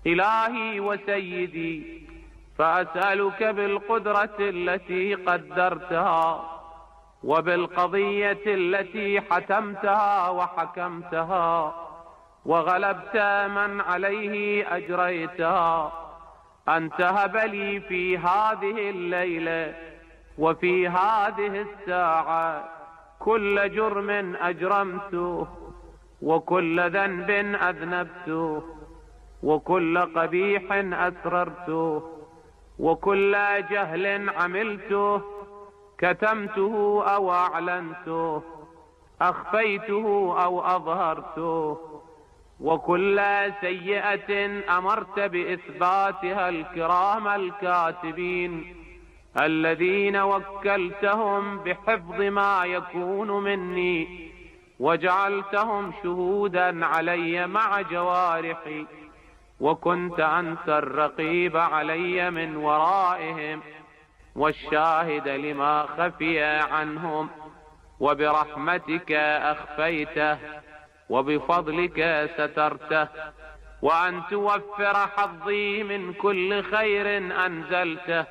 إلهي وسيدي، فأسألك بالقدرة التي قدرتها، وبالقضية التي حتمتها وحكمتها وغلبت من عليه أجريتها، أن تهب لي في هذه الليلة وفي هذه الساعة كل جرم أجرمته، وكل ذنب أذنبته، وكل قبيح أسررته، وكل جهل عملته، كتمته أو أعلنته، أخفيته أو أظهرته، وكل سيئة أمرت بإثباتها الكرام الكاتبين الذين وكلتهم بحفظ ما يكون مني، وجعلتهم شهودا علي مع جوارحي، وكنت أنت الرقيب علي من ورائهم والشاهد لما خفي عنهم، وبرحمتك أخفيته وبفضلك سترته، وأن توفر حظي من كل خير أنزلته،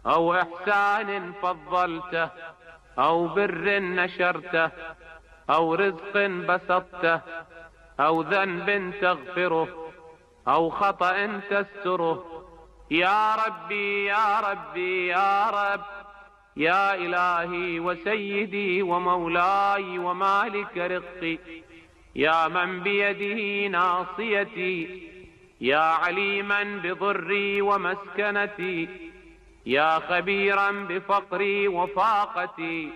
أو إحسان فضلته، أو بر نشرته، أو رزق بسطته، أو ذنب تغفره، أو خطأ تستره. يا ربي يا ربي يا رب، يا إلهي وسيدي ومولاي ومالك رقي، يا من بيده ناصيتي، يا عليما بضري ومسكنتي، يا خبيرا بفقري وفاقتي،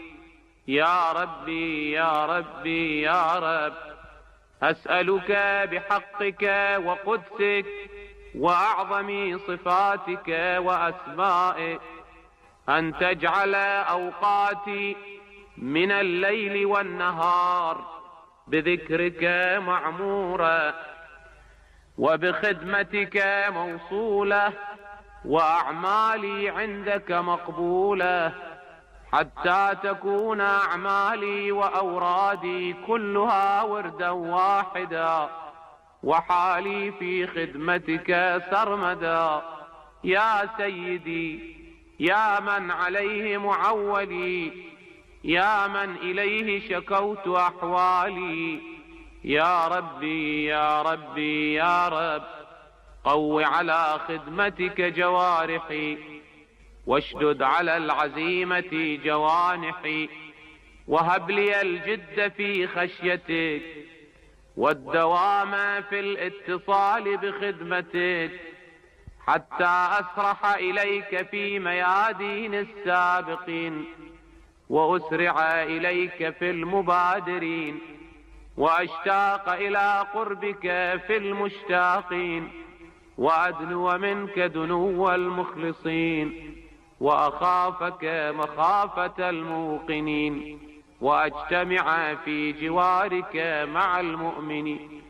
يا ربي يا ربي يا رب، أسألك بحقك وقدسك وأعظم صفاتك وأسمائك أن تجعل أوقاتي من الليل والنهار بذكرك معمورة، وبخدمتك موصولة، وأعمالي عندك مقبولة، حتى تكون أعمالي وأورادي كلها وردا واحدا، وحالي في خدمتك سرمدا. يا سيدي، يا من عليه معولي، يا من إليه شكوت أحوالي، يا ربي يا ربي يا رب، قو على خدمتك جوارحي، واشدد على العزيمة جوانحي، وهب لي الجد في خشيتك والدوام في الاتصال بخدمتك، حتى أسرح إليك في ميادين السابقين، وأسرع إليك في المبادرين، وأشتاق إلى قربك في المشتاقين، وأدنو منك دنو المخلصين، وأخافك مخافة الموقنين، وأجتمع في جوارك مع المؤمنين.